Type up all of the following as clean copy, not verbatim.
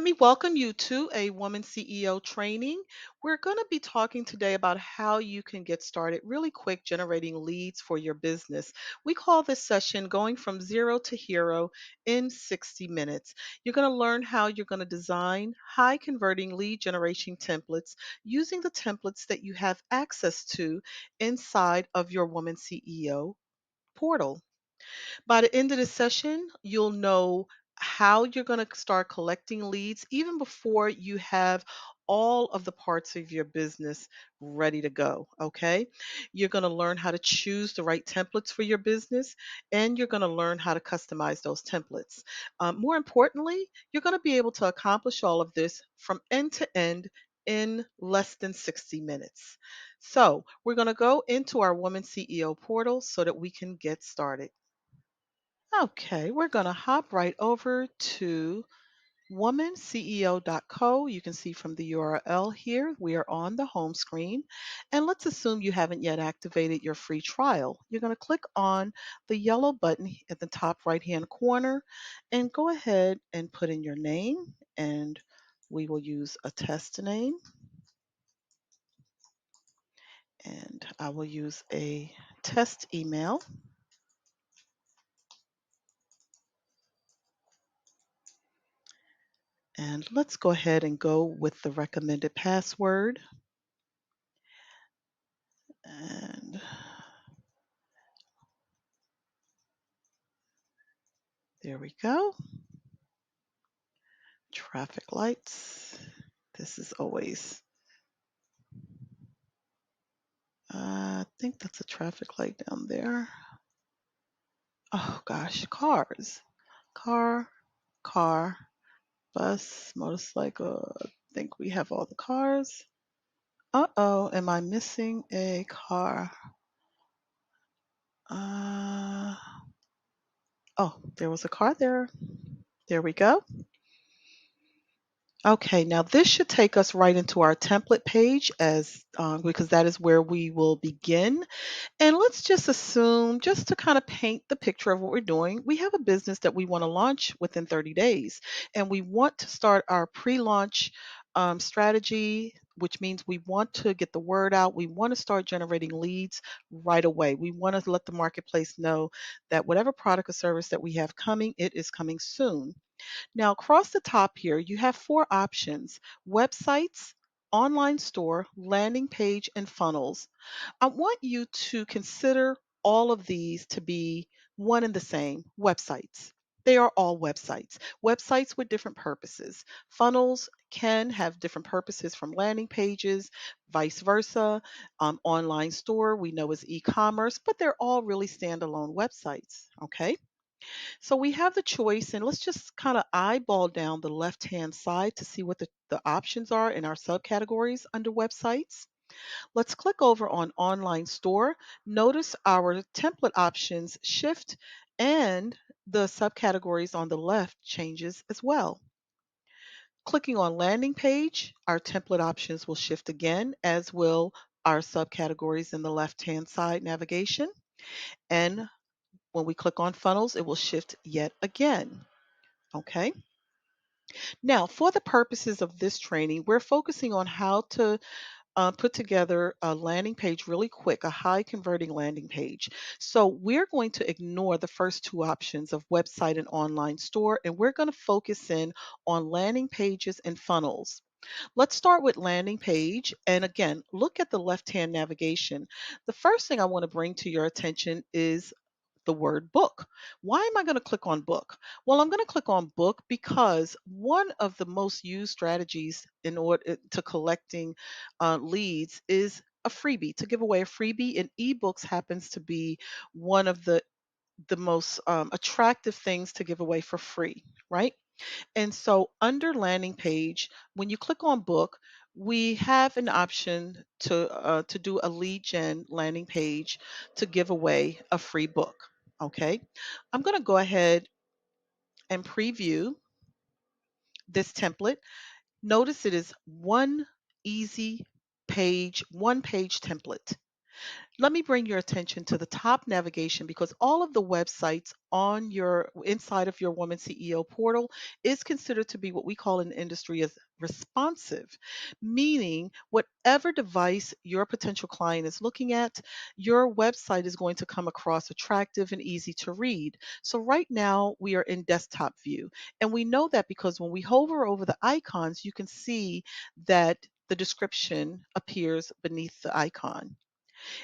Let me welcome you to a Woman CEO training. We're going to be talking today about how you can get started really quick generating leads for your business. We call this session Going from Zero to Hero in 60 minutes. You're going to learn how you're going to design high converting lead generation templates using the templates that you have access to inside of your Woman CEO portal. By the end of the session, you'll know how you're going to start collecting leads even before you have all of the parts of your business ready to go. Okay. You're going to learn how to choose the right templates for your business and you're going to learn how to customize those templates. More importantly, you're going to be able to accomplish all of this from end to end in less than 60 minutes. So, we're going to go into our Woman CEO portal so that we can get started. Okay, we're going to hop right over to womanceo.co. You can see from the URL here, we are on the home screen. And let's assume you haven't yet activated your free trial. You're going to click on the yellow button at the top right hand corner and go ahead and put in your name. And we will use a test name. And I will use a test email. And let's go ahead and go with the recommended password. And there we go. Traffic lights. This is always, I think that's a traffic light down there. Oh gosh, cars. Car, car, bus, motorcycle. I think we have all the cars. Uh-oh, am I missing a car? Uh, oh, there was a car there. There we go. Okay, now this should take us right into our template page as because that is where we will begin. And let's just assume, just to kind of paint the picture of what we're doing, we have a business that we want to launch within 30 days, and we want to start our pre-launch strategy. Which means we want to get the word out. We want to start generating leads right away. We want to let the marketplace know that whatever product or service that we have coming, it is coming soon. Now, across the top here, you have four options: websites, online store, landing page, and funnels. I want you to consider all of these to be one and the same: websites. They are all websites. Websites with different purposes. Funnels can have different purposes from landing pages, vice versa. Online store we know is e commerce, but they're all really standalone websites. Okay. So we have the choice, and let's just kind of eyeball down the left hand side to see what the options are in our subcategories under websites. Let's click over on online store. Notice our template options shift and the subcategories on the left changes as well. Clicking on landing page, our template options will shift again, as will our subcategories in the left hand side navigation. And when we click on funnels, it will shift yet again. Okay. Now, for the purposes of this training, we're focusing on how to put together a landing page really quick, a high converting landing page. So, we're going to ignore the first two options of website and online store, and we're going to focus in on landing pages and funnels. Let's start with landing page. And again, look at the left hand navigation. The first thing I want to bring to your attention is the word book. Why am I going to click on book? Well, I'm going to click on book because one of the most used strategies in order to collecting leads is a freebie, to give away a freebie, and ebooks happens to be one of the most attractive things to give away for free, right? And so under landing page, when you click on book, we have an option to do a lead gen landing page to give away a free book. Okay, I'm going to go ahead and preview this template. Notice it is one easy page, one page template. Let me bring your attention to the top navigation because all of the websites on your inside of your Woman CEO portal is considered to be what we call in the industry as responsive, meaning whatever device your potential client is looking at, your website is going to come across attractive and easy to read. So right now we are in desktop view, and we know that because when we hover over the icons, you can see that the description appears beneath the icon.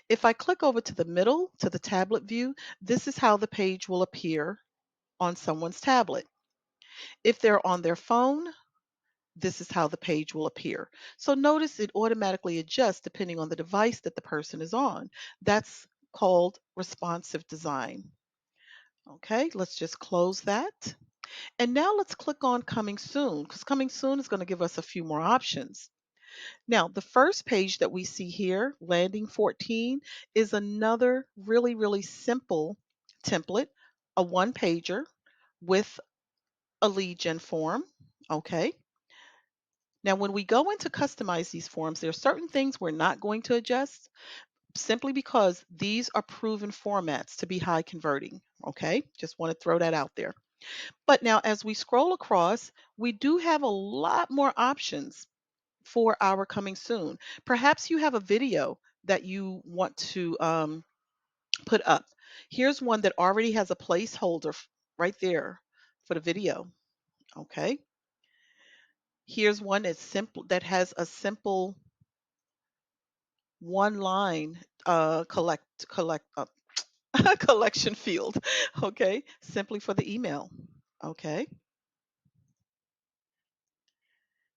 If I click over to the middle, to the tablet view, this is how the page will appear on someone's tablet. If they're on their phone, this is how the page will appear. So notice it automatically adjusts depending on the device that the person is on. That's called responsive design. Okay, let's just close that. And now let's click on Coming Soon, because Coming Soon is going to give us a few more options. Now, the first page that we see here, landing 14, is another really, really simple template, a one pager with a lead gen form. Okay. Now, when we go in to customize these forms, there are certain things we're not going to adjust simply because these are proven formats to be high converting. Okay. Just want to throw that out there. But now, as we scroll across, we do have a lot more options for our coming soon. Perhaps you have a video that you want to put up. Here's one that already has a placeholder right there for the video. Okay. Here's one that's simple that has a simple one line collection field. Okay. Simply for the email. Okay.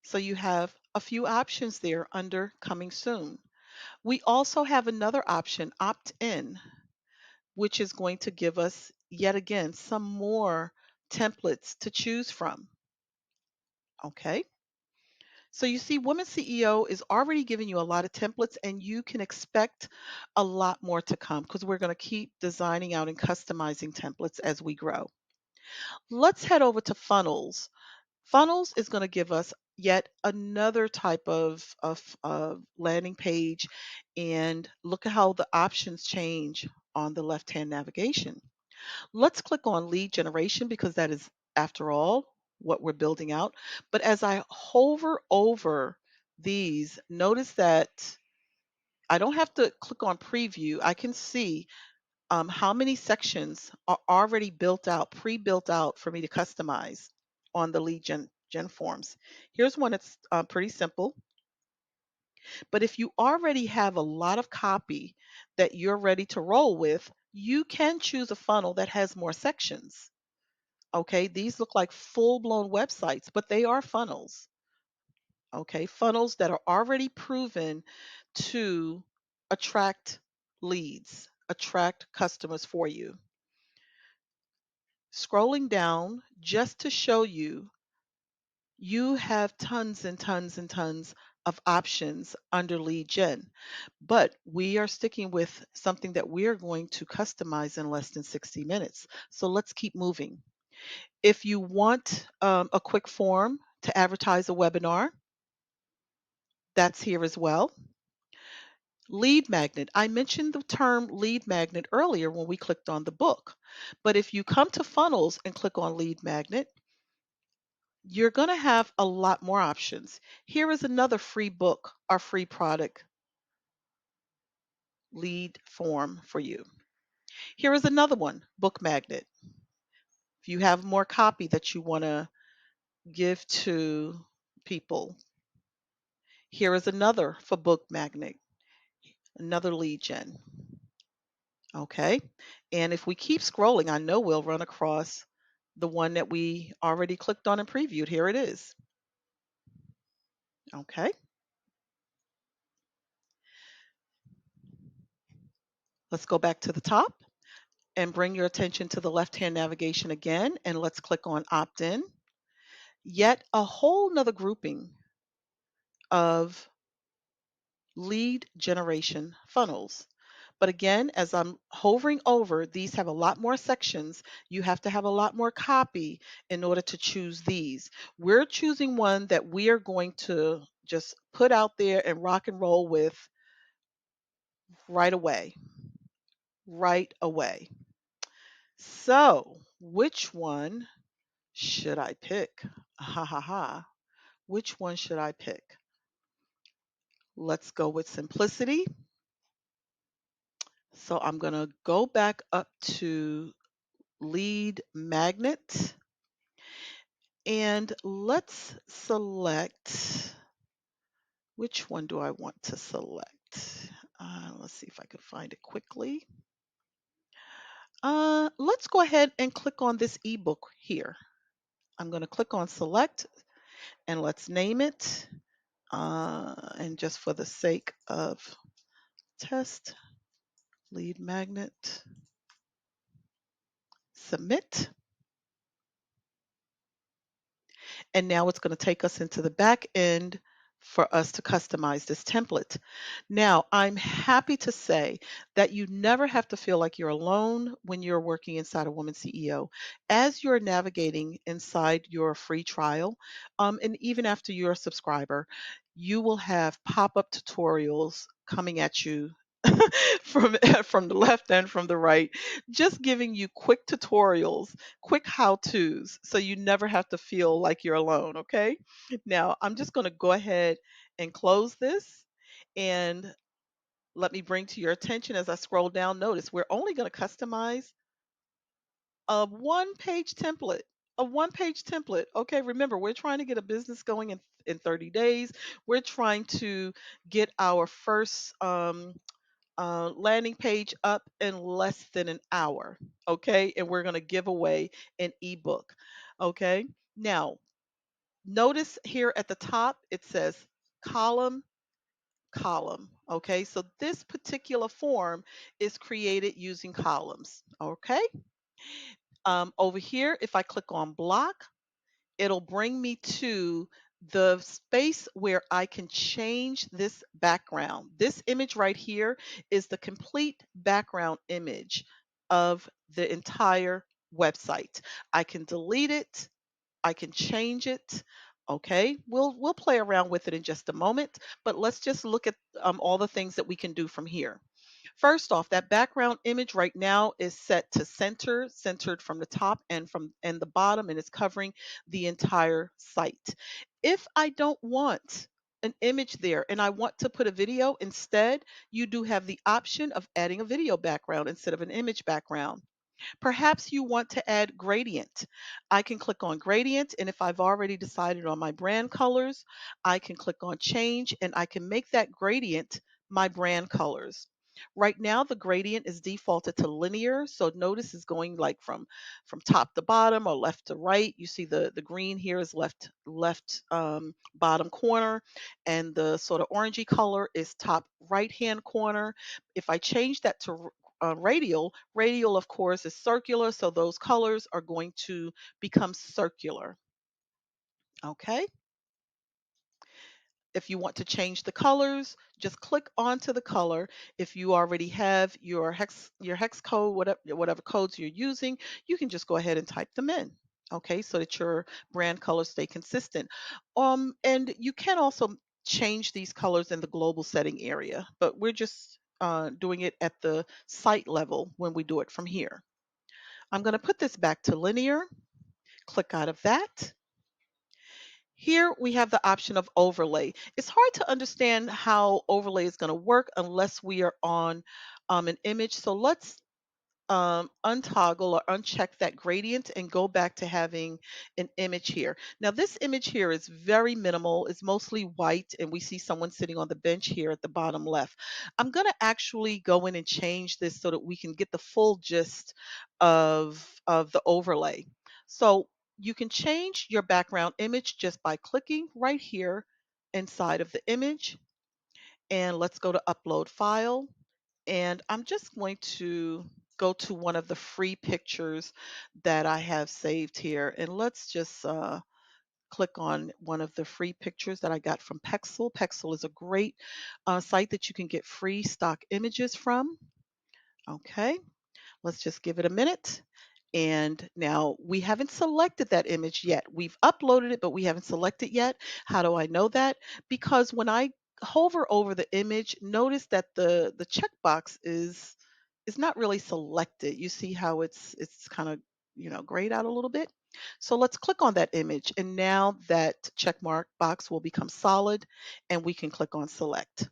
So you have a few options there under coming soon. We also have another option, opt in, which is going to give us yet again some more templates to choose from. Okay. So you see, Woman CEO is already giving you a lot of templates, and you can expect a lot more to come because we're going to keep designing out and customizing templates as we grow. Let's head over to funnels. Funnels is going to give us yet another type of landing page, and look at how the options change on the left hand navigation. Let's click on lead generation because that is, after all, what we're building out. But as I hover over these, notice that I don't have to click on preview. I can see how many sections are already built out, pre-built out for me to customize on the lead gen forms. Here's one that's pretty simple. But if you already have a lot of copy that you're ready to roll with, you can choose a funnel that has more sections. Okay, these look like full-blown websites, but they are funnels. Okay, funnels that are already proven to attract leads, attract customers for you. Scrolling down just to show you, you have tons and tons and tons of options under lead gen, but we are sticking with something that we are going to customize in less than 60 minutes. So let's keep moving. If you want a quick form to advertise a webinar, that's here as well. Lead magnet. I mentioned the term lead magnet earlier when we clicked on the book. But if you come to funnels and click on lead magnet, you're going to have a lot more options. Here is another free book or free product lead form for you. Here is another one, book magnet. If you have more copy that you want to give to people, here is another for book magnet, another lead gen. Okay. And if we keep scrolling, I know we'll run across the one that we already clicked on and previewed. Here it is. Okay. Let's go back to the top and bring your attention to the left-hand navigation again, and let's click on opt-in. Yet a whole nother grouping of lead generation funnels. But again, as I'm hovering over, these have a lot more sections. You have to have a lot more copy in order to choose these. We're choosing one that we are going to just put out there and rock and roll with right away, right away. So, which one should I pick? Ha ha ha. Which one should I pick? Let's go with simplicity. So I'm going to go back up to lead magnet and let's select, which one do I want to select? Let's see if I can find it quickly. Let's go ahead and click on this ebook here. I'm going to click on select and let's name it. And just for the sake of test, lead magnet, submit. And now it's going to take us into the back end for us to customize this template. Now, I'm happy to say that you never have to feel like you're alone when you're working inside a Woman CEO. As you're navigating inside your free trial, and even after you're a subscriber, you will have pop-up tutorials coming at you from from the left and from the right, just giving you quick tutorials, quick how-tos, so you never have to feel like you're alone, okay? Now, I'm just going to go ahead and close this and let me bring to your attention as I scroll down, notice we're only going to customize a one-page template. A one-page template. Okay, remember, we're trying to get a business going in 30 days. We're trying to get our first landing page up in less than an hour. Okay. And we're going to give away an ebook. Okay. Now, notice here at the top, it says column, column. Okay. So this particular form is created using columns. Okay. Over here, if I click on block, it'll bring me to the space where I can change this background. This image right here is the complete background image of the entire website. I can delete it, I can change it. Okay, we'll play around with it in just a moment, but let's just look at all the things that we can do from here. First off, that background image right now is set to center, centered from the top and the bottom, and it's covering the entire site. If I don't want an image there and I want to put a video instead, you do have the option of adding a video background instead of an image background. Perhaps you want to add gradient. I can click on gradient, and if I've already decided on my brand colors, I can click on change and I can make that gradient my brand colors. Right now, the gradient is defaulted to linear, so notice is going like from top to bottom or left to right. You see the green here is left bottom corner, and the sort of orangey color is top right hand corner. If I change that to radial. Radial, of course, is circular, so those colors are going to become circular. Okay. If you want to change the colors, just click onto the color. If you already have your hex code, whatever codes you're using, you can just go ahead and type them in. Okay, so that your brand colors stay consistent. And you can also change these colors in the global setting area, but we're just doing it at the site level when we do it from here. I'm going to put this back to linear, click out of that. Here we have the option of overlay. It's hard to understand how overlay is going to work unless we are on an image. So let's untoggle or uncheck that gradient and go back to having an image here. Now this image here is very minimal. It's mostly white and we see someone sitting on the bench here at the bottom left. I'm going to actually go in and change this so that we can get the full gist of the overlay. So you can change your background image just by clicking right here inside of the image, and let's go to upload file. And I'm just going to go to one of the free pictures that I have saved here. And let's just click on one of the free pictures that I got from Pexel. Pexel is a great site that you can get free stock images from. Okay, let's just give it a minute. And now we haven't selected that image yet. We've uploaded it, but we haven't selected yet. How do I know that? Because when I hover over the image, notice that the checkbox is not really selected. You see how it's kind of, grayed out a little bit. So let's click on that image, and now that check mark box will become solid, and we can click on select.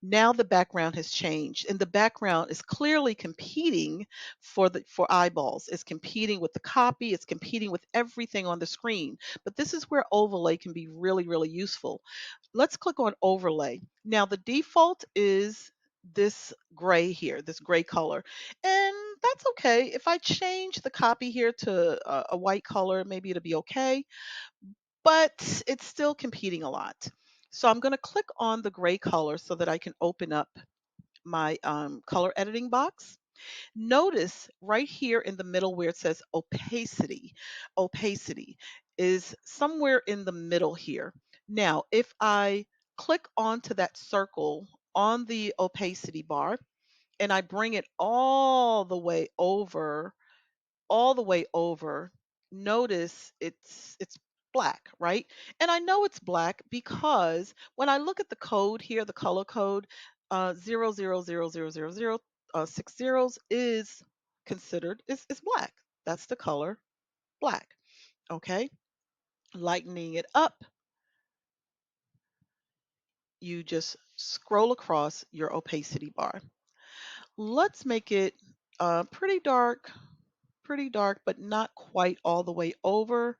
Now the background has changed, and the background is clearly competing for eyeballs. It's competing with the copy, it's competing with everything on the screen. But this is where overlay can be really, really useful. Let's click on overlay. Now the default is this gray here, this gray color. And that's okay. If I change the copy here to a white color, maybe it'll be okay, but it's still competing a lot. So I'm going to click on the gray color so that I can open up my color editing box. Notice right here in the middle where it says opacity. Opacity is somewhere in the middle here. Now, if I click onto that circle on the opacity bar and I bring it all the way over, notice it's black, right? And I know it's black because when I look at the code here, the color code, 000000, 6 zeros is considered is black. That's the color black. Okay. Lightening it up, you just scroll across your opacity bar. Let's make it pretty dark, but not quite all the way over.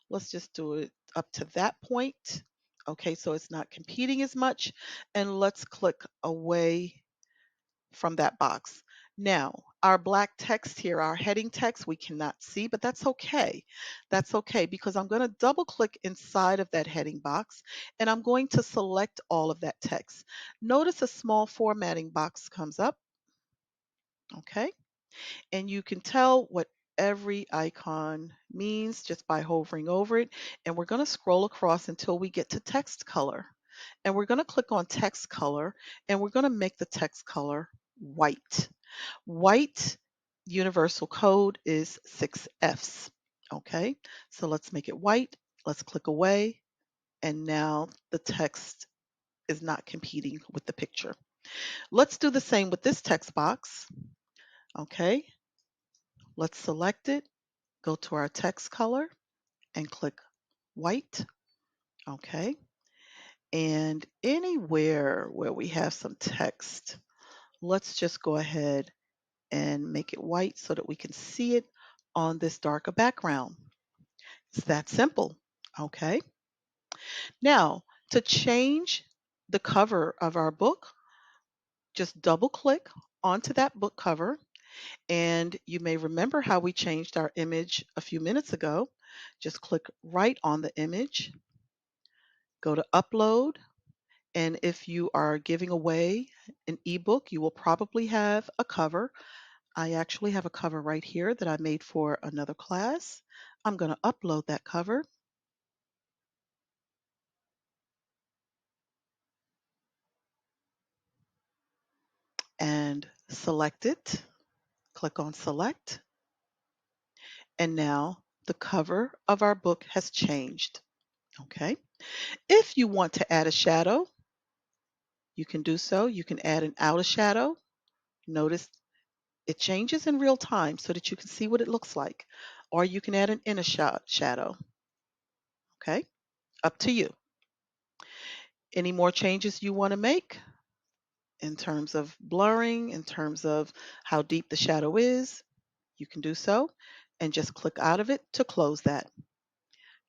Let's just do it up to that point. Okay, so it's not competing as much. And let's click away from that box. Now, our black text here, our heading text, we cannot see, but that's okay. That's okay because I'm going to double click inside of that heading box and I'm going to select all of that text. Notice a small formatting box comes up. Okay, and you can tell what every icon means just by hovering over it. And we're going to scroll across until we get to text color. And we're going to click on text color and we're going to make the text color white. White universal code is 6Fs. Okay, so let's make it white. Let's click away. And now the text is not competing with the picture. Let's do the same with this text box. Okay, let's select it. Go to our text color and click white. Okay. And anywhere where we have some text, let's just go ahead and make it white so that we can see it on this darker background. It's that simple. Okay. Now, to change the cover of our book, just double click onto that book cover. And you may remember how we changed our image a few minutes ago. Just click right on the image, go to upload. And if you are giving away an ebook, you will probably have a cover. I actually have a cover right here that I made for another class. I'm going to upload that cover and select it. Click on select. And now the cover of our book has changed. Okay. If you want to add a shadow, you can do so. You can add an outer shadow. Notice it changes in real time so that you can see what it looks like. Or you can add an inner shadow. Okay, up to you. Any more changes you want to make in terms of blurring, in terms of how deep the shadow is, you can do so and just click out of it to close that.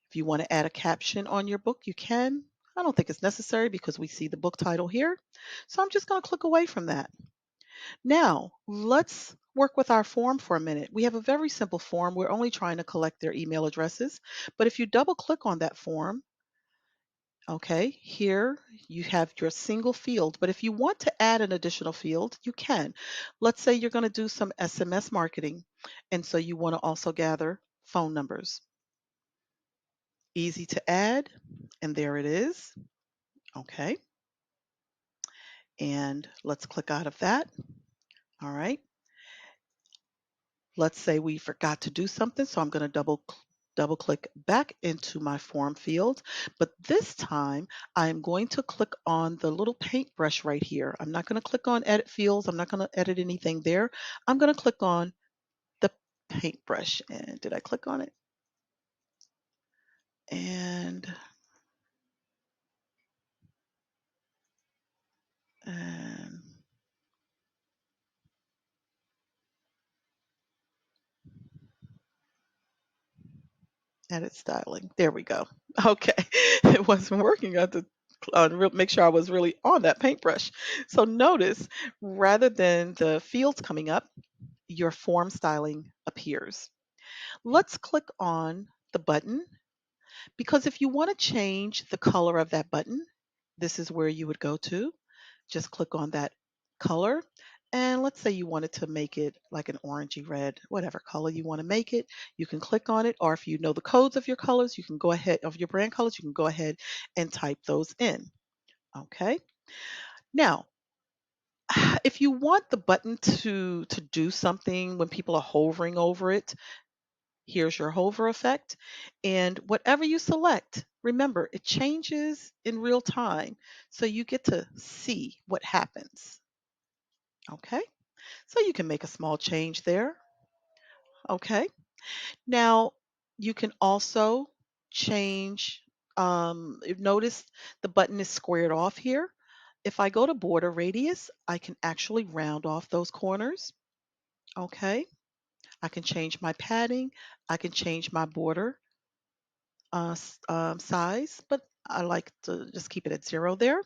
If you want to add a caption on your book, you can. I don't think it's necessary because we see the book title here. So I'm just going to click away from that. Now, let's work with our form for a minute. We have a very simple form. We're only trying to collect their email addresses. But if you double click on that form, okay, here you have your single field, but if you want to add an additional field, you can. Let's say you're going to do some SMS marketing, and so you want to also gather phone numbers. Easy to add, and there it is. Okay, and let's click out of that. All right. Let's say we forgot to do something, so I'm going to double click back into my form field, but this time I'm going to click on the little paintbrush right here. I'm not going to click on edit fields. I'm not going to edit anything there. I'm going to click on the paintbrush. And did I click on it? And, and edit styling. There we go. Okay. It wasn't working. I had to make sure I was really on that paintbrush. So notice, rather than the fields coming up, your form styling appears. Let's click on the button, because if you want to change the color of that button, this is where you would go to. Just click on that color. And let's say you wanted to make it like an orangey red, whatever color you want to make it. You can click on it, or if you know the codes of your colors, you can go ahead, of your brand colors, you can go ahead and type those in. Okay. Now, if you want the button to do something when people are hovering over it, here's your hover effect. And whatever you select, remember, it changes in real time. So you get to see what happens. Okay. So you can make a small change there. Okay. Now you can also change, notice the button is squared off here. If I go to border radius, I can actually round off those corners. Okay. I can change my padding. I can change my border size, but I like to just keep it at 0 there.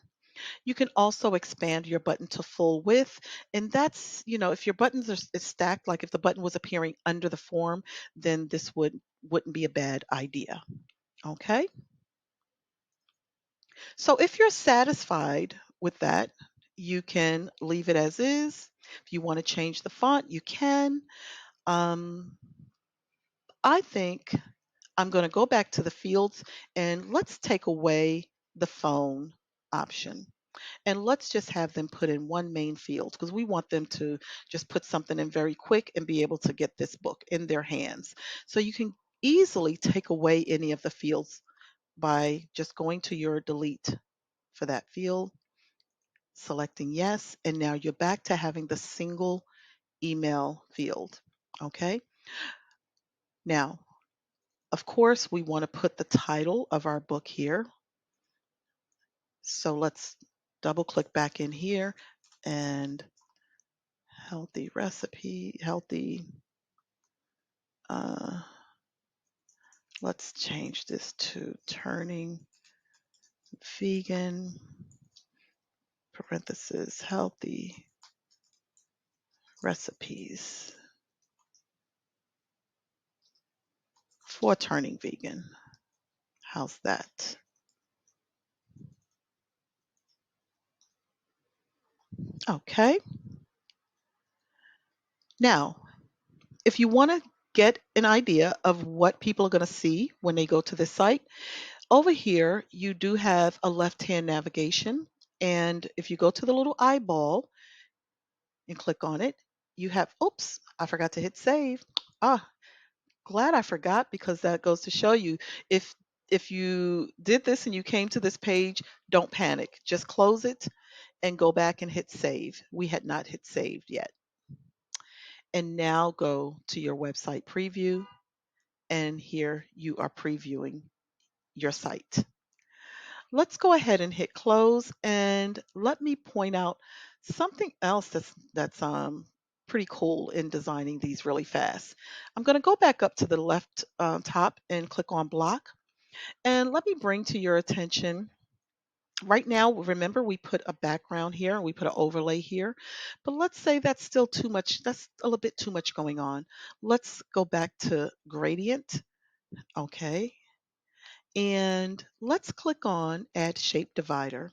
You can also expand your button to full width, and that's, if your buttons are is stacked, like if the button was appearing under the form, then this wouldn't be a bad idea. Okay? So if you're satisfied with that, you can leave it as is. If you want to change the font, you can. Um, I think I'm going to go back to the fields, and let's take away the phone option. And let's just have them put in one main field, because we want them to just put something in very quick and be able to get this book in their hands. So you can easily take away any of the fields by just going to your delete for that field, selecting yes, and now you're back to having the single email field. Okay. Now, of course, we want to put the title of our book here. So let's double click back in here, and healthy recipe, healthy, uh, let's change this to turning vegan, parenthesis, healthy recipes for turning vegan. How's that? Okay. Now, if you want to get an idea of what people are going to see when they go to this site, over here you do have a left-hand navigation. And if you go to the little eyeball and click on it, you have, oops, I forgot to hit save. Ah, glad I forgot, because that goes to show you, if you did this and you came to this page, don't panic. Just close it and go back and hit save. We had not hit saved yet. And now go to your website preview, and here you are previewing your site. Let's go ahead and hit close, and let me point out something else that's pretty cool in designing these really fast. I'm going to go back up to the left top and click on block, and let me bring to your attention. Right now, remember, we put a background here and we put an overlay here, but let's say that's still too much. That's a little bit too much going on. Let's go back to gradient. Okay. And let's click on add shape divider.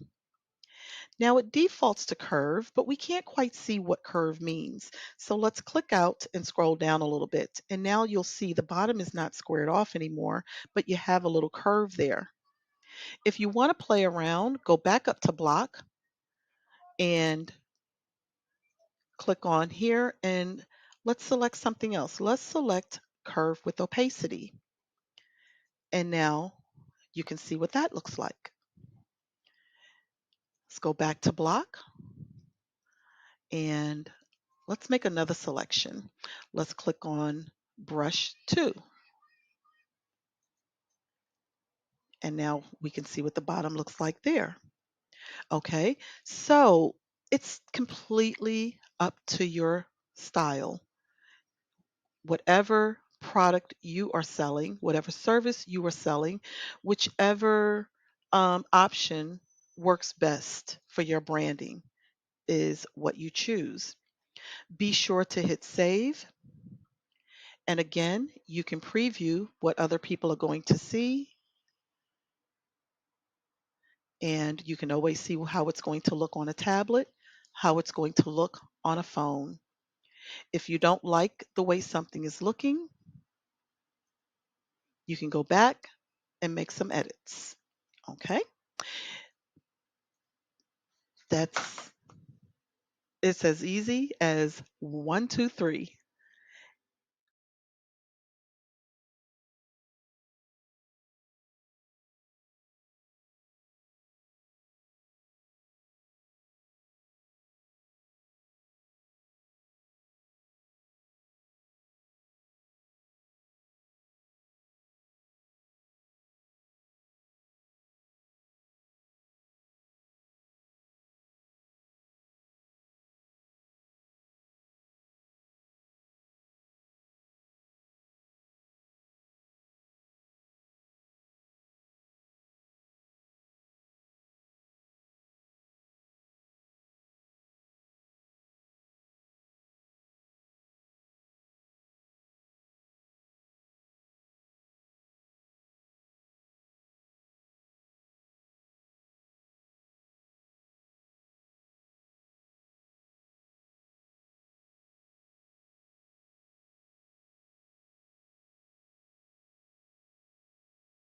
Now it defaults to curve, but we can't quite see what curve means. So let's click out and scroll down a little bit. And now you'll see the bottom is not squared off anymore, but you have a little curve there. If you want to play around, go back up to block and click on here, and let's select something else. Let's select curve with opacity. And now you can see what that looks like. Let's go back to block and let's make another selection. Let's click on brush 2. And now we can see what the bottom looks like there. Okay, so it's completely up to your style. Whatever product you are selling, whatever service you are selling, whichever option works best for your branding is what you choose. Be sure to hit save. And again, you can preview what other people are going to see, and you can always see how it's going to look on a tablet, how it's going to look on a phone. If you don't like the way something is looking, you can go back and make some edits. Okay, that's it's as easy as one, two, three.